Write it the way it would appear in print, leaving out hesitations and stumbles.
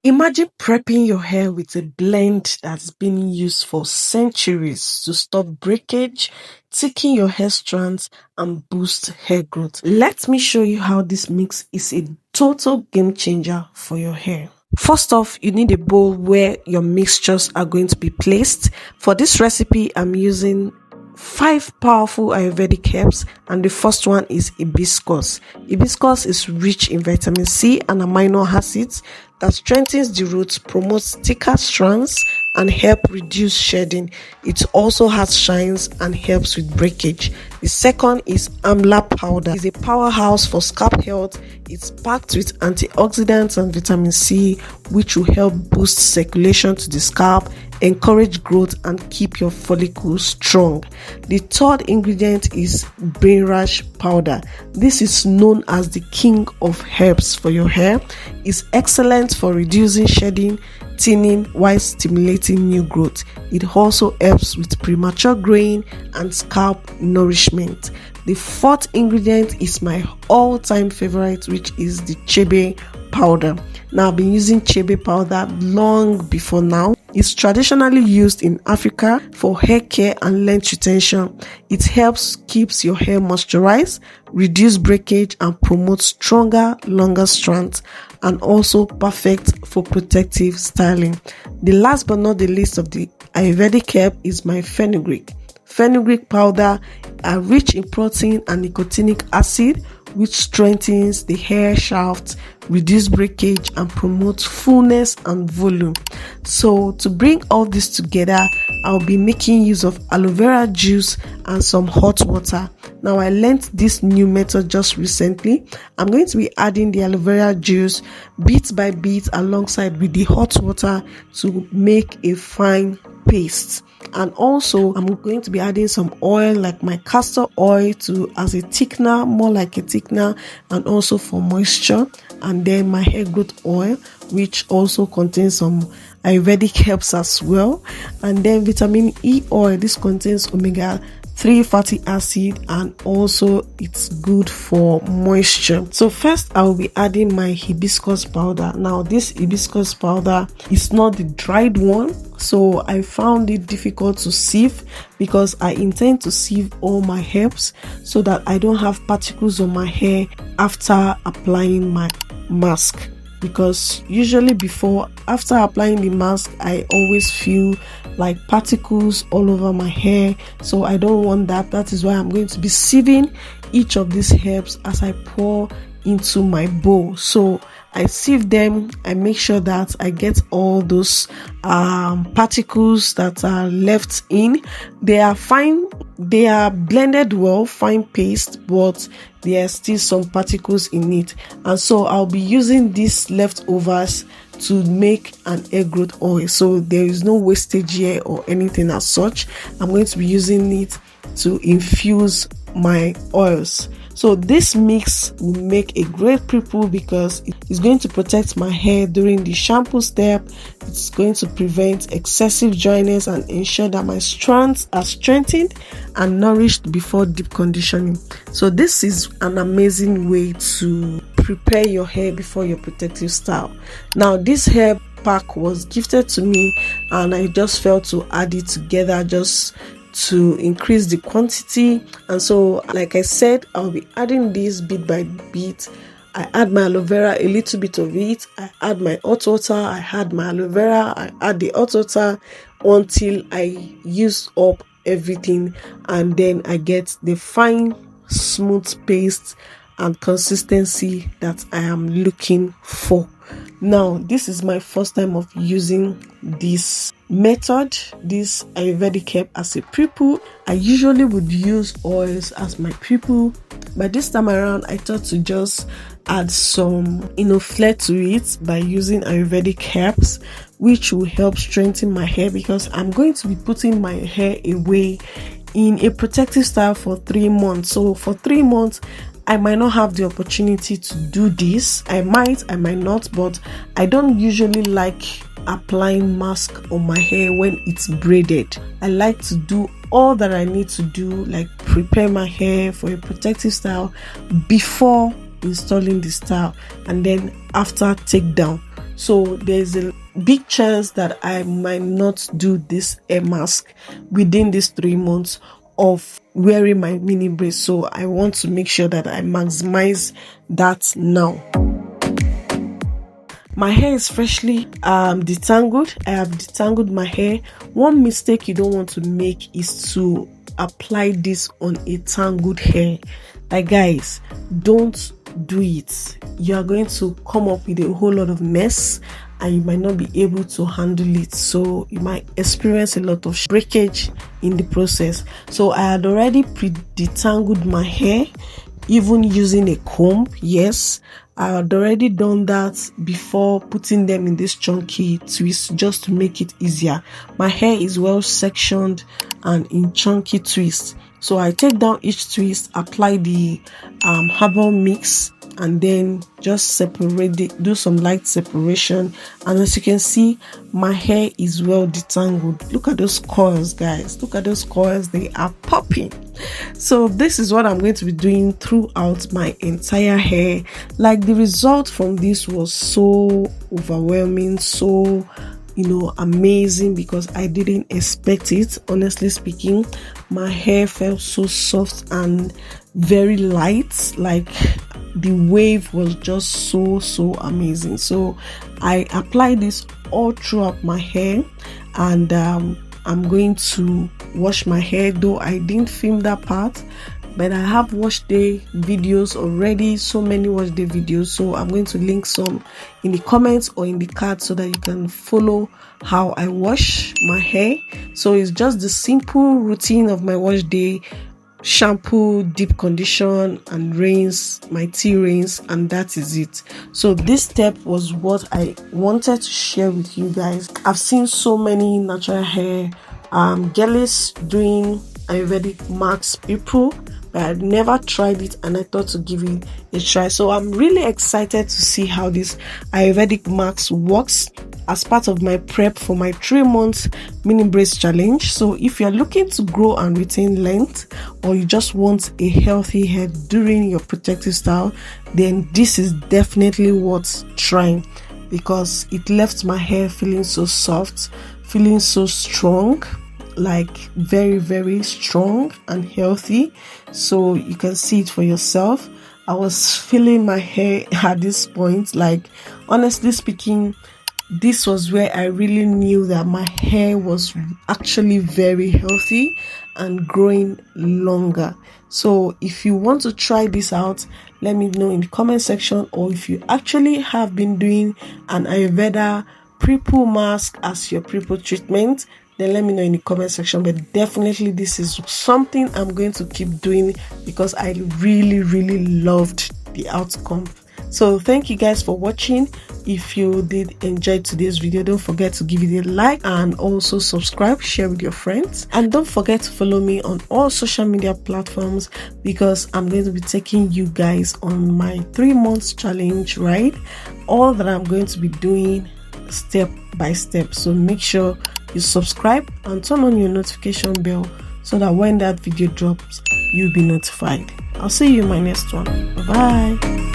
Imagine prepping your hair with a blend that's been used for centuries to stop breakage, thicken your hair strands, and boost hair growth. Let me show you how this mix is a total game changer for your hair. First off, you need a bowl where your mixtures are going to be placed. For this recipe, I'm using 5 powerful Ayurvedic herbs, and the first one is hibiscus. Hibiscus is rich in vitamin C and amino acids that strengthens the roots, promotes thicker strands, and help reduce shedding. It also has shines and helps with breakage. The second is Amla powder. It's a powerhouse for scalp health. It's packed with antioxidants and vitamin C, which will help boost circulation to the scalp, encourage growth, and keep your follicles strong. The third ingredient is bhringraj powder. This is known as the king of herbs for your hair. It's excellent for reducing shedding, thinning, while stimulating new growth. It also helps with premature growing and scalp nourishment. The fourth ingredient is my all-time favorite, which is the Chebe powder. Now, I've been using Chebe powder long before now. It's traditionally used in Africa for hair care and length retention. It helps keeps your hair moisturized, reduce breakage, and promote stronger, longer strands, and also perfect for protective styling. The last but not the least of the Ayurvedic herb is my Fenugreek. Fenugreek powder are rich in protein and nicotinic acid, which strengthens the hair shaft, reduce breakage, and promotes fullness and volume. So to bring all this together, I'll be making use of aloe vera juice and some hot water. Now, I learned this new method just recently. I'm going to be adding the aloe vera juice bit by bit alongside with the hot water to make a fine paste. And also, I'm going to be adding some oil like my castor oil to as a thickener, more like a thickener, and also for moisture. And then my hair growth oil, which also contains some Ayurvedic herbs as well. And then vitamin E oil. This contains omega-3 fatty acid, and also it's good for moisture. So first I will be adding my hibiscus powder. Now this hibiscus powder is not the dried one, so I found it difficult to sieve because I intend to sieve all my herbs so that I don't have particles on my hair after applying my mask. Because usually after applying the mask, I always feel like particles all over my hair, so I don't want that. That is why I'm going to be sieving each of these herbs as I pour into my bowl. So I sieve them. I make sure that I get all those particles that are left in. They are fine. They are blended well, fine paste, but there are still some particles in it. And so I'll be using these leftovers to make an hair growth oil. So there is no wastage here or anything as such. I'm going to be using it to infuse my oils. So this mix will make a great pre-poo because it's going to protect my hair during the shampoo step. It's going to prevent excessive dryness and ensure that my strands are strengthened and nourished before deep conditioning. So this is an amazing way to prepare your hair before your protective style. Now this hair pack was gifted to me and I just felt to add it together just to increase the quantity. And so like I said, I'll be adding this bit by bit. I add my aloe vera, a little bit of it. I add my hot water. I add my aloe vera. I add the hot water until I use up everything, and then I get the fine smooth paste and consistency that I am looking for. Now this is my first time of using this method, this Ayurvedic herb as a pre-poo. I usually would use oils as my pre-poo, but this time around I thought to just add some flair to it by using Ayurvedic herbs, which will help strengthen my hair because I'm going to be putting my hair away in a protective style for 3 months. So for 3 months I might not have the opportunity to do this. I might not, but I don't usually like applying mask on my hair when it's braided. I like to do all that I need to do, like prepare my hair for a protective style before installing the style, and then after take down. So there's a big chance that I might not do this hair mask within these 3 months of wearing my mini braids. So I want to make sure that I maximize that now. My hair is freshly detangled. I have detangled my hair. One mistake you don't want to make is to apply this on a tangled hair. Like, guys, don't do it. You are going to come up with a whole lot of mess and you might not be able to handle it. So you might experience a lot of breakage in the process. So I had already pre-detangled my hair, even using a comb. Yes, I had already done that before putting them in this chunky twist, just to make it easier. My hair is well sectioned and in chunky twists. So I take down each twist, apply the herbal mix, and then just separate it, do some light separation. And as you can see, my hair is well detangled. Look at those coils, guys. Look at those coils. They are popping. So this is what I'm going to be doing throughout my entire hair. Like, the result from this was so overwhelming, so amazing, because I didn't expect it. Honestly speaking, my hair felt so soft and very light. Like, the wave was just so amazing. So I applied this all throughout my hair, and I'm going to wash my hair, though I didn't film that part, but I have wash day videos already, so many wash day videos. So I'm going to link some in the comments or in the card so that you can follow how I wash my hair. So it's just the simple routine of my wash day: shampoo, deep condition, and rinse, my tea rinse, and that is it. So this step was what I wanted to share with you guys. I've seen so many natural hair girlies doing Ayurvedic max Pre-poo, but I'd never tried it, and I thought to give it a try. So I'm really excited to see how this Ayurvedic max works as part of my prep for my 3 months mini braids challenge. So if you're looking to grow and retain length, or you just want a healthy hair during your protective style, then this is definitely worth trying, because it left my hair feeling so soft, feeling so strong, like very strong and healthy. So you can see it for yourself. I was feeling my hair at this point. Like, honestly speaking, this was where I really knew that my hair was actually very healthy and growing longer. So if you want to try this out, let me know in the comment section. Or if you actually have been doing an Ayurveda Pre-poo mask as your Pre-poo treatment, then let me know in the comment section. But definitely this is something I'm going to keep doing, because I really loved the outcome. So thank you guys for watching. If you did enjoy today's video, don't forget to give it a like, and also subscribe, share with your friends, and don't forget to follow me on all social media platforms, because I'm going to be taking you guys on my 3 months challenge, right? All that I'm going to be doing step by step. So make sure you subscribe and turn on your notification bell so that when that video drops, you'll be notified. I'll see you in my next one. Bye bye.